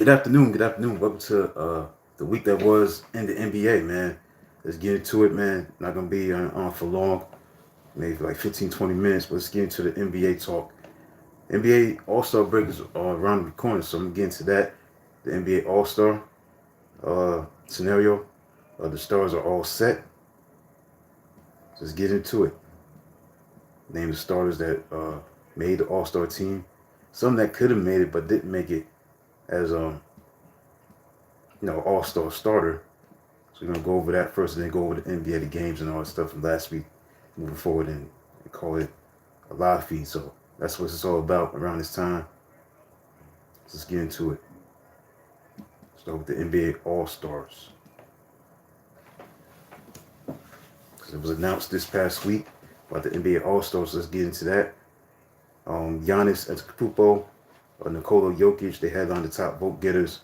Good afternoon. Good afternoon. Welcome to the week that was in the NBA, man. Let's get into it, man. Not gonna be on for long, maybe like 15, 20 minutes. But let's get into the NBA talk. NBA All Star break is around the corner, so I'm gonna get into that. The NBA All Star scenario. The stars are all set. So let's get into it. Name the starters that made the All Star team. Some that could have made it but didn't make it as All Star starter. So we're gonna go over that first, and then go over the NBA, the games, and all that stuff from last week, moving forward, and call it a live feed. So that's what it's all about around this time. So let's get into it. Start with the NBA All Stars. Because it was announced this past week about the NBA All Stars. So let's get into that. Giannis Antetokounmpo, Nikola Jokic, they had on the top vote getters.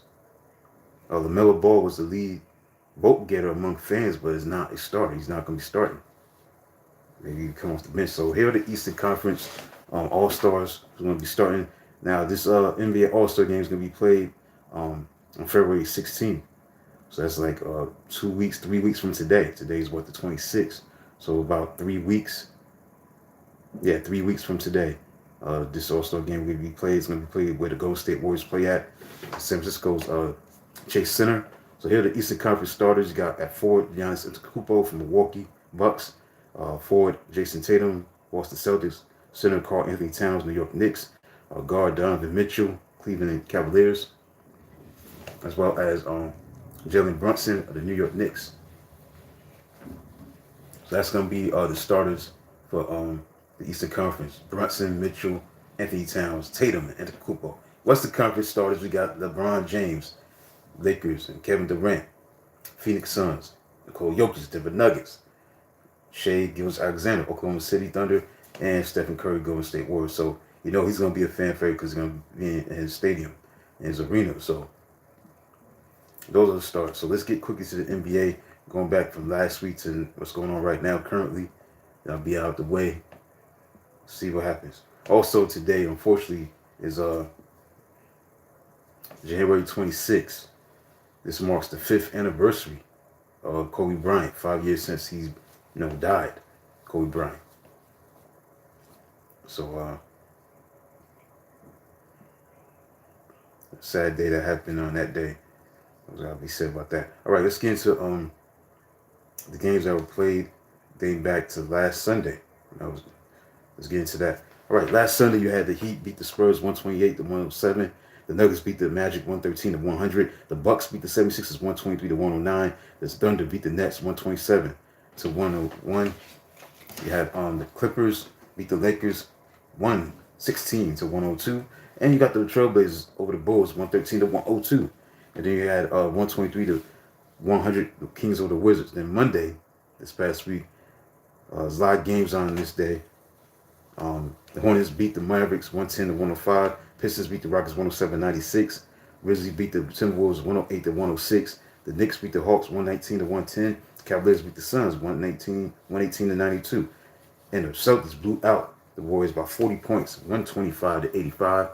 LaMelo Ball was the lead vote getter among fans, but is not a starter. He's not going to be starting. Maybe he come off the bench. So here are the Eastern Conference All Stars who's going to be starting. Now this NBA All Star game is going to be played on February 16th. So that's like 2 weeks, 3 weeks from today. Today's what, the 26th. So about 3 weeks. Yeah, 3 weeks from today. This All Star game will be played. It's going to be played where the Golden State Warriors play at San Francisco's Chase Center. So here are the Eastern Conference starters. You got at forward Giannis Antetokounmpo from Milwaukee Bucks. Forward Jason Tatum, Boston Celtics. Center Karl Anthony Towns, New York Knicks. Guard Donovan Mitchell, Cleveland Cavaliers. As well as Jalen Brunson of the New York Knicks. So that's going to be the starters for the Eastern Conference. Brunson, Mitchell, Anthony Towns, Tatum, and Antetokounmpo. Western Conference starters, we got LeBron James, Lakers, and Kevin Durant, Phoenix Suns, Nikola Jokic, Denver Nuggets, Shai Gilgeous-Alexander, Oklahoma City Thunder, and Stephen Curry, Golden State Warriors. So you know he's going to be a fan favorite because he's going to be in his stadium, in his arena. So those are the starts. So let's get quickly to the NBA. Going back from last week to what's going on right now currently. I'll be out of the way. See what happens. Also today, unfortunately, is January 26th. This marks the 5th anniversary of Kobe Bryant. 5 years since he, died. Kobe Bryant. So, sad day that happened on that day. What gotta be said about that. All right, let's get into the games that were played dating back to last Sunday. Let's get into that. All right, last Sunday you had the Heat beat the Spurs 128 to 107. The Nuggets beat the Magic 113 to 100. The Bucks beat the 76ers 123 to 109. The Thunder beat the Nets 127 to 101. You had the Clippers beat the Lakers 116 to 102. And you got the Trailblazers over the Bulls 113 to 102. And then you had 123 to 100, the Kings over the Wizards. Then Monday, this past week, there's a lot of games on this day. The Hornets beat the Mavericks 110 to 105. Pistons beat the Rockets 107-96. Grizzlies beat the Timberwolves 108 to 106. The Knicks beat the Hawks 119 to 110. Cavaliers beat the Suns 118 to 92. And the Celtics blew out the Warriors by 40 points, 125 to 85.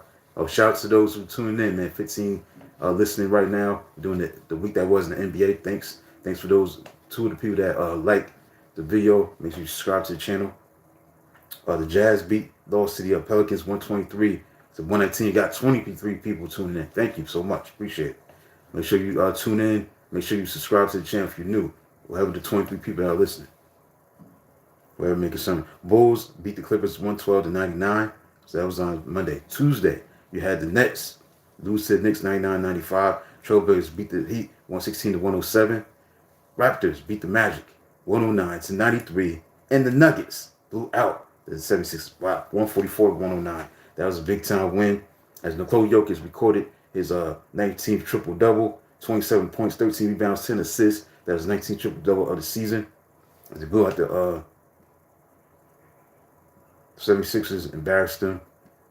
Shout out to those who tuned in, man. 15 listening right now, doing the week that was in the NBA. Thanks for those 2 of the people that like the video. Make sure you subscribe to the channel. The Jazz beat Lost City Pelicans 123 to 119. You got 23 people tuning in. Thank you so much. Appreciate it. Make sure you tune in. Make sure you subscribe to the channel if you're new. We'll have the 23 people that are listening. Whatever make it something. Bulls beat the Clippers 112 to 99. So that was on Monday. Tuesday, you had the Nets lose to the Knicks 99-95. Trailblazers beat the Heat 116 to 107. Raptors beat the Magic 109 to 93. And the Nuggets blew out the 76. Wow, 144 to 109. That was a big time win. As Nikola Jokic recorded his 19th triple double, 27 points, 13 rebounds, 10 assists. That was 19th triple double of the season. As they blew out the 76ers, embarrassed them,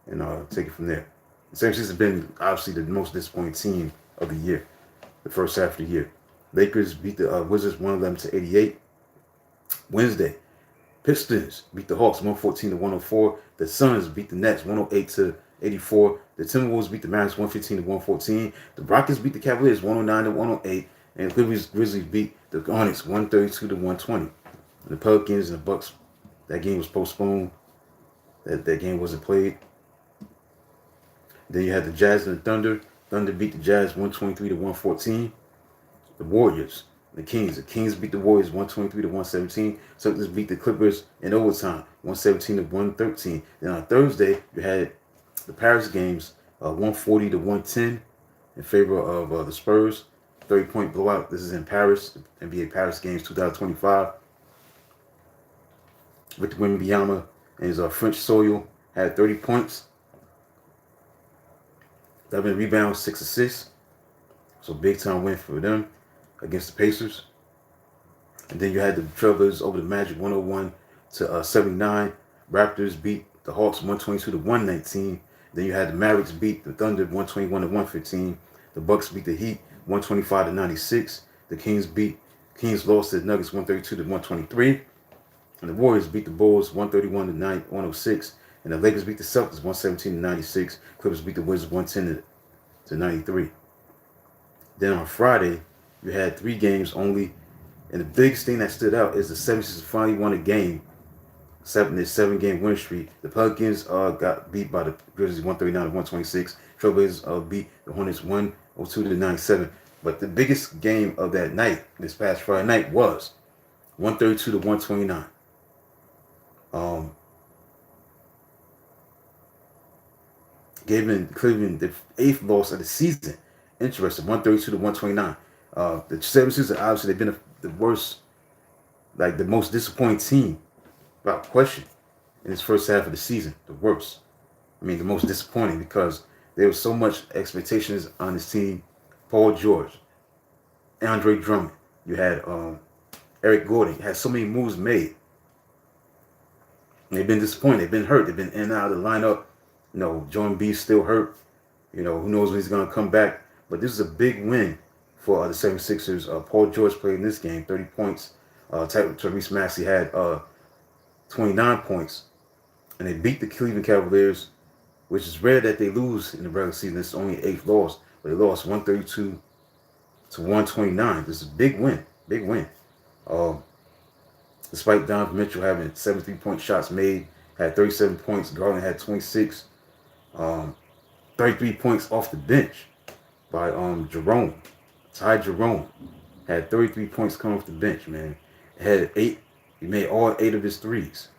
and take it from there. The 76ers have been obviously the most disappointing team of the year, the first half of the year. Lakers beat the Wizards 111 to 88. Wednesday, Pistons beat the Hawks 114 to 104. The Suns beat the Nets 108 to 84. The Timberwolves beat the Mavericks 115 to 114. The Rockets beat the Cavaliers 109 to 108. And the Grizzlies beat the Hornets 132 to 120. And the Pelicans and the Bucks, that game was postponed. That game wasn't played. Then you had the Jazz and the Thunder. Thunder beat the Jazz 123 to 114. The Warriors, the Kings. The Kings beat the Warriors 123 to 117. Celtics beat the Clippers in overtime 117 to 113. Then on Thursday, you had the Paris games 140 to 110 in favor of the Spurs. 30-point blowout. This is in Paris, NBA Paris games 2025. Victor Wembanyama and his French soil had 30 points, 11 rebounds, 6 assists. So big time win for them against the Pacers. And then you had the Trailblazers over the Magic 101 to 79. Raptors beat the Hawks 122 to 119. Then you had the Mavericks beat the Thunder 121 to 115. The Bucks beat the Heat 125 to 96. The Kings lost to the Nuggets 132 to 123. And the Warriors beat the Bulls 131 to 106. And the Lakers beat the Celtics 117 to 96. Clippers beat the Wizards 110 to 93. Then on Friday, you had 3 games only. And the biggest thing that stood out is the 76ers finally won a game. Their 7-game win streak. The Pelicans got beat by the Grizzlies 139 to 126. Trailblazers beat the Hornets 102 to 97. But the biggest game of that night, this past Friday night, was 132 to 129. Giving Cleveland the 8th loss of the season. Interesting, 132 to 129. The 76ers, obviously, they've been the worst, like the most disappointing team, without question, in this first half of the season. The worst. I mean, the most disappointing because there was so much expectations on this team. Paul George, Andre Drummond. You had Eric Gordon. You had so many moves made. And they've been disappointed. They've been hurt. They've been in and out of the lineup. Joe Embiid's still hurt. Who knows when he's going to come back. But this is a big win for the 76ers. Paul George played in this game, 30 points. Tyrese Maxey had 29 points. And they beat the Cleveland Cavaliers, which is rare that they lose in the regular season. It's only 8th loss. But they lost 132 to 129. This is a big win. Big win. Despite Donovan Mitchell having 73-point shots made, had 37 points. Garland had 26. 33 points off the bench by Jerome. Ty Jerome had 33 points coming off the bench, man. Had 8. He made all 8 of his threes.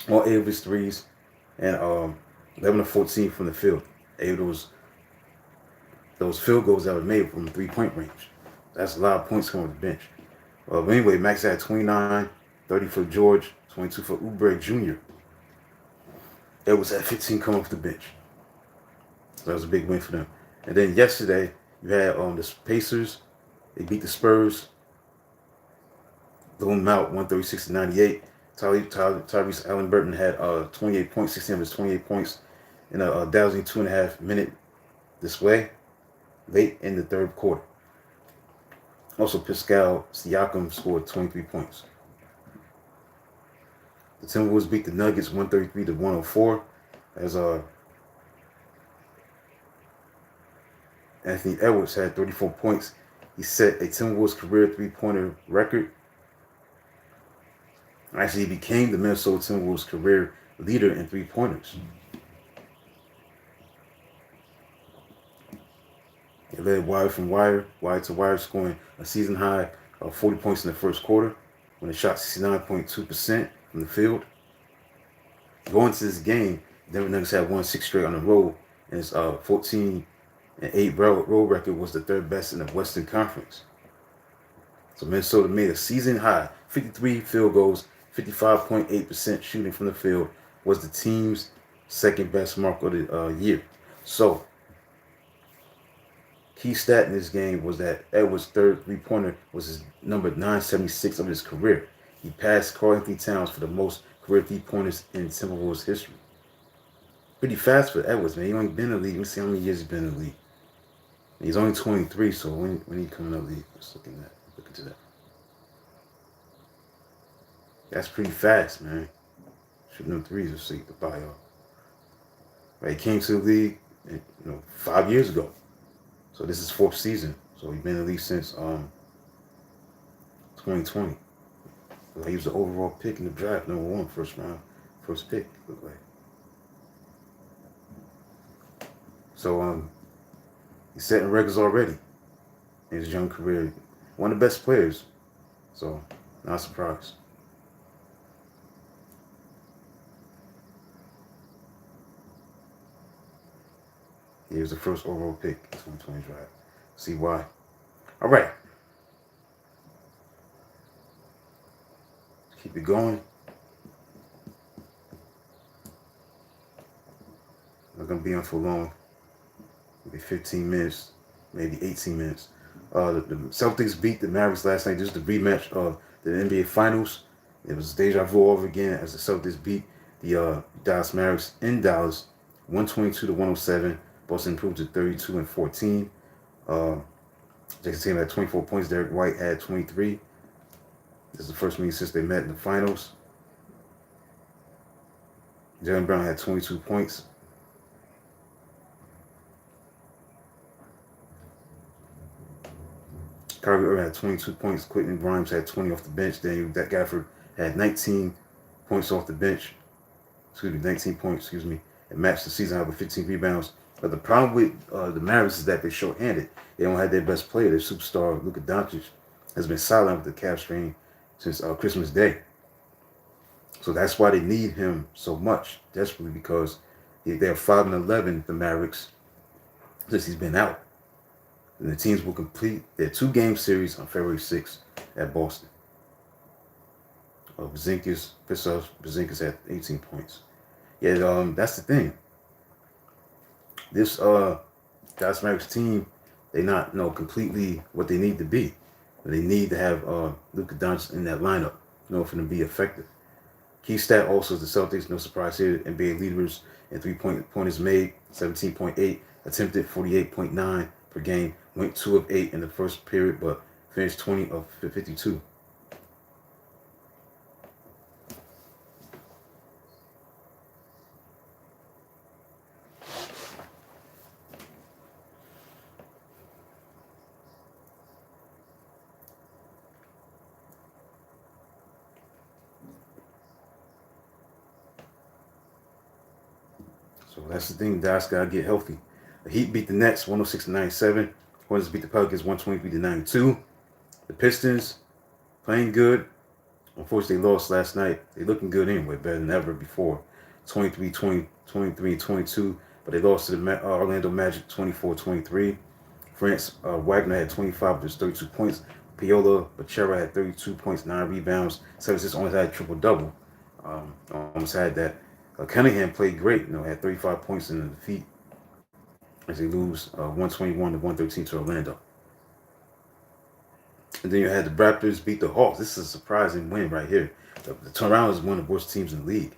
All 8 of his threes. And 11 of 14 from the field. 8 of those field goals that were made from the 3-point range. That's a lot of points coming off the bench. But anyway, Max had 29, 30 for George, 22 for Oubre Jr. Edwards had 15 coming off the bench. So that was a big win for them. And then yesterday, you had the Pacers. They beat the Spurs. Blew them out 136 to 98. Tyrese Halliburton had 28 points, 16 of his 28 points in a dazzling 2.5-minute display late in the third quarter. Also, Pascal Siakam scored 23 points. The Timberwolves beat the Nuggets 133 to 104. As Anthony Edwards had 34 points. He set a Timberwolves career 3-pointer record. Actually, he became the Minnesota Timberwolves career leader in 3-pointers. He led wire to wire, scoring a season high of 40 points in the first quarter when he shot 69.2% from the field. Going into this game, Denver Nuggets had won 6 straight on the road, and his 14-8 road record was the 3rd best in the Western Conference. So Minnesota made a season high 53 field goals, 55.8% shooting from the field was the team's 2nd best mark of the year. So key stat in this game was that Edwards' 3rd 3-pointer was his number 976 of his career. He passed Karl-Anthony Towns for the most career 3-pointers in Timberwolves history. Pretty fast for Edwards, man. He only been in the league. Let's see how many years he's been in the league. And he's only 23, so when he coming up the league? Let's look into that. That's pretty fast, man. Shooting them threes will see the bio. Right, he came to the league, 5 years ago. So this is fourth season. So he's been in the league since 2020. So he was the overall pick in the draft, number one, first round, first pick. Look like. So he's setting records already in his young career. One of the best players. So not surprised. He was the first overall pick in 2020 draft. See why? All right. Let's keep it going. Not gonna be on for long. Maybe 15 minutes, maybe 18 minutes. The Celtics beat the Mavericks last night. This is the rematch of the NBA Finals. It was deja vu all over again as the Celtics beat the Dallas Mavericks in Dallas, 122 to 107. Boston improved to 32 and 14. Jason Tatum had 24 points. Derek White had 23. This is the first meeting since they met in the finals. Jaylen Brown had 22 points. Kyrie Irving had 22 points. Quentin Grimes had 20 off the bench. Daniel Gafford had 19 points off the bench. 19 points, and matched the season high with 15 rebounds. But the problem with the Mavericks is that they're short-handed. They don't have their best player. Their superstar, Luka Doncic, has been silent with the calf strain since Christmas Day. So that's why they need him so much, desperately, because they're 5-11, the Mavericks, since he's been out. And the teams will complete their 2-game series on February 6th at Boston. Porzingis had 18 points. Yeah, that's the thing. This Dallas Mavericks team, they not completely what they need to be. They need to have Luka Doncic in that lineup in order for them to be effective. Key stat also is the Celtics, no surprise here, NBA leaders in three-pointers made, 17.8, attempted 48.9 per game, went 2 of 8 in the first period, but finished 20 of 52. So that's the thing. Dallas got to get healthy. The Heat beat the Nets 106 to 97. Hornets beat the Pelicans 123 to 92. The Pistons playing good. Unfortunately, they lost last night. They're looking good anyway, better than ever before. 23-20, 23-22. But they lost to the Orlando Magic 24-23. France Wagner had 25 with his 32 points. Piola Bachera had 32 points, 9 rebounds. 76 almost had a triple-double. Almost had that. Cunningham played great. Had 35 points in the defeat as they lose 121 to 113 to Orlando. And then you had the Raptors beat the Hawks. This is a surprising win right here. The turnaround is one of the worst teams in the league.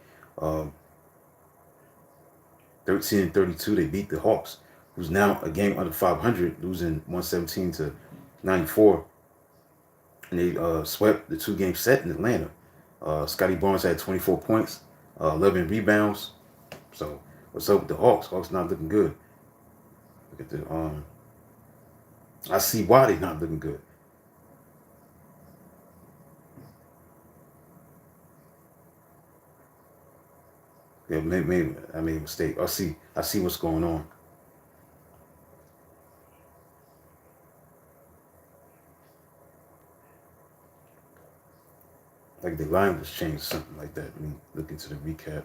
13-32, they beat the Hawks, who's now a game under 500, losing 117 to 94. And they swept the 2-game set in Atlanta. Scotty Barnes had 24 points, 11 rebounds. So what's up with the Hawks? Hawks not looking good. Look at the I see why they're not looking good. Yeah, maybe I made a mistake. I see what's going on. Like the line was changed, something like that. Let me look into the recap.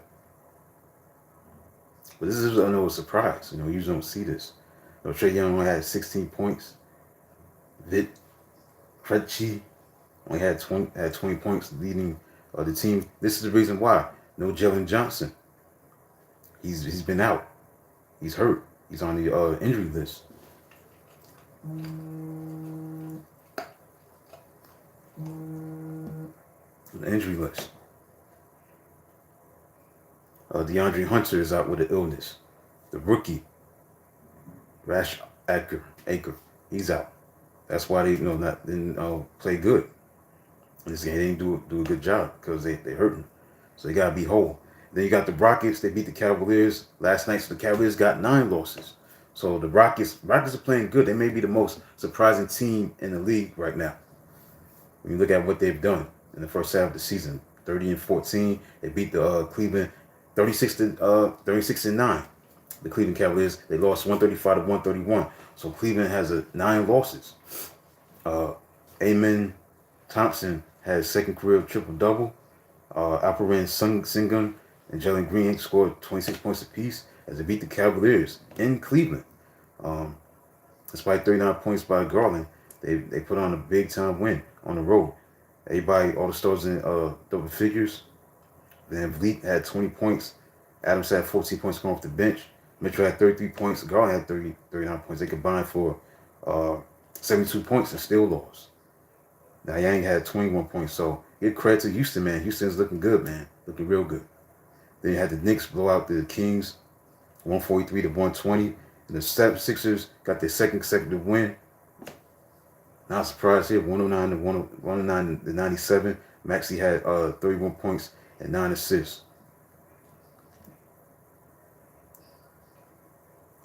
But this is a surprise. You usually don't see this. Trae Young only had 16 points. Vit Krejci only had 20 points, leading the team. This is the reason why. No Jalen Johnson. He's been out. He's hurt. He's on the injury list. The injury list. DeAndre Hunter is out with an illness. The rookie, Rash Aker, he's out. That's why they didn't play good. This game they didn't do a good job because they hurt him. So they gotta be whole. Then you got the Rockets. They beat the Cavaliers last night, so the Cavaliers got 9 losses. So the Rockets are playing good. They may be the most surprising team in the league right now. When you look at what they've done in the first half of the season, 30-14. They beat the Cleveland 36-9. The Cleveland Cavaliers, they lost 135-131. So Cleveland has 9 losses. Amen Thompson has second career triple double. Alperen Sengun and Jalen Green scored 26 points apiece as they beat the Cavaliers in Cleveland. Despite 39 points by Garland, they put on a big time win on the road. Everybody, all the stars in double figures. Van Vliet had 20 points. Adams had 14 points coming off the bench. Mitchell had 33 points. Garland had 39 points. They combined for 72 points and still lost. Now Yang had 21 points. So give credit to Houston, man. Houston's looking good, man. Looking real good. Then you had the Knicks blow out the Kings 143-120. And the Sixers got their second consecutive win. Not surprised here, 109-97. Maxey had 31 points and 9 assists.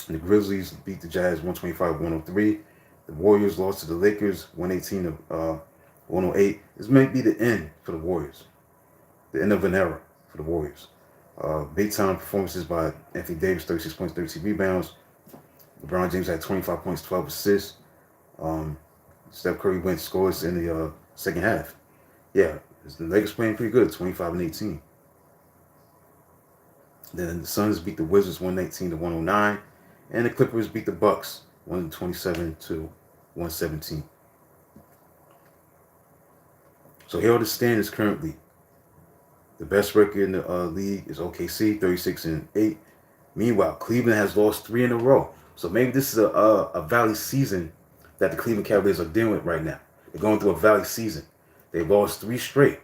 And the Grizzlies beat the Jazz 125-103. The Warriors lost to the Lakers 118-108. This may be the end for the Warriors. The end of an era for the Warriors. Big time performances by Anthony Davis, 36 points, 32 rebounds. LeBron James had 25 points, 12 assists. Steph Curry went scores in the second half. Yeah, the Lakers playing pretty good, 25-18. Then the Suns beat the Wizards 119-109. And the Clippers beat the Bucks 127-117. So here are the standings currently. The best record in the league is OKC, 36-8. Meanwhile, Cleveland has lost 3 in a row. So maybe this is a valley season that the Cleveland Cavaliers are dealing with right now. They're going through a valley season. They lost 3 straight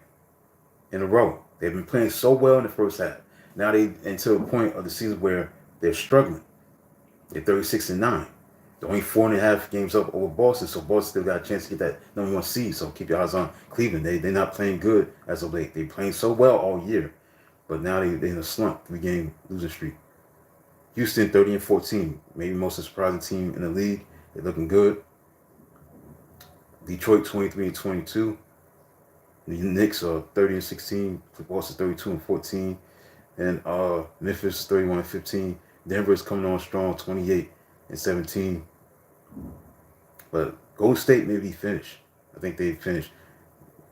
in a row. They've been playing so well in the first half. Now they into a point of the season where they're struggling. They're 36-9. They're only 4.5 games up over Boston, so Boston still got a chance to get that number 1 seed. So keep your eyes on Cleveland. They're not playing good as of late. They're playing so well all year, but now they're in a slump, 3-game losing streak. Houston 30-14, maybe most surprising team in the league. They're looking good. Detroit 23-22. The Knicks are 30-16. Boston 32-14, and Memphis 31-15. Denver is coming on strong, 28-17. But Golden State may be finished. I think they finished.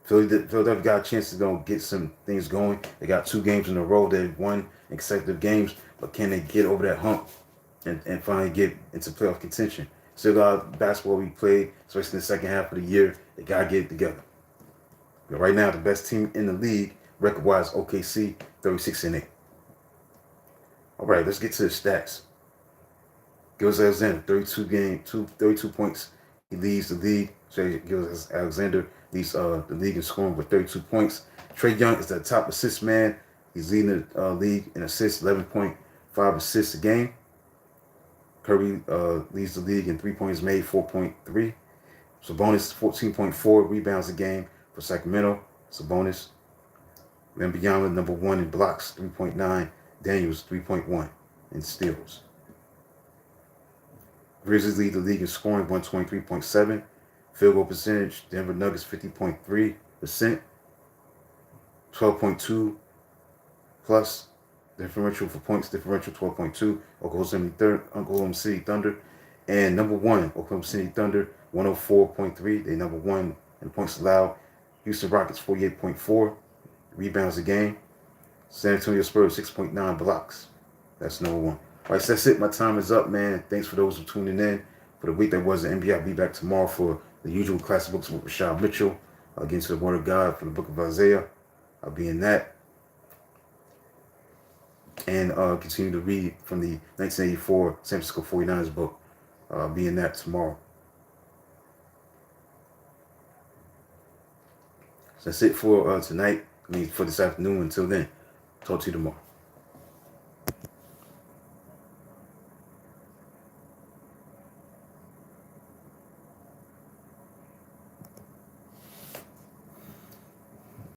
Philadelphia got a chance to go get some things going. They got 2 games in a row. They've won consecutive games, but can they get over that hump and finally get into playoff contention? Still got basketball we played, especially in the second half of the year. They got to get it together. But right now, the best team in the league, record-wise, OKC, 36-8. All right, let's get to the stats. Gilgeous-Alexander, 32 points. He leads the league. Gilgeous-Alexander leads the league in scoring with 32 points. Trae Young is the top assist man. He's leading the league in assists, 11.5 assists a game. Curry leads the league in 3 points made, 4.3. Sabonis, 14.4 rebounds a game for Sacramento. Sabonis. Wembanyama, number 1 in blocks, 3.9. Daniels, 3.1 in steals. Grizzlies lead the league in scoring, 123.7. Field goal percentage, Denver Nuggets, 50.3%. 12.2 plus. Differential for points, differential 12.2. Oklahoma City Thunder. And number 1, Oklahoma City Thunder, 104.3. They number 1 in points allowed. Houston Rockets, 48.4 rebounds a game. San Antonio Spurs, 6.9 blocks. That's number 1. All right, so that's it. My time is up, man. Thanks for those who tuning in for the week that was the NBA. I'll be back tomorrow for the usual classic books with Rashad Mitchell. I'll get into the Word of God from the book of Isaiah. I'll be in that. And continue to read from the 1984 San Francisco 49ers book. I'll be in that tomorrow. So that's it for tonight. For this afternoon. Until then, talk to you tomorrow.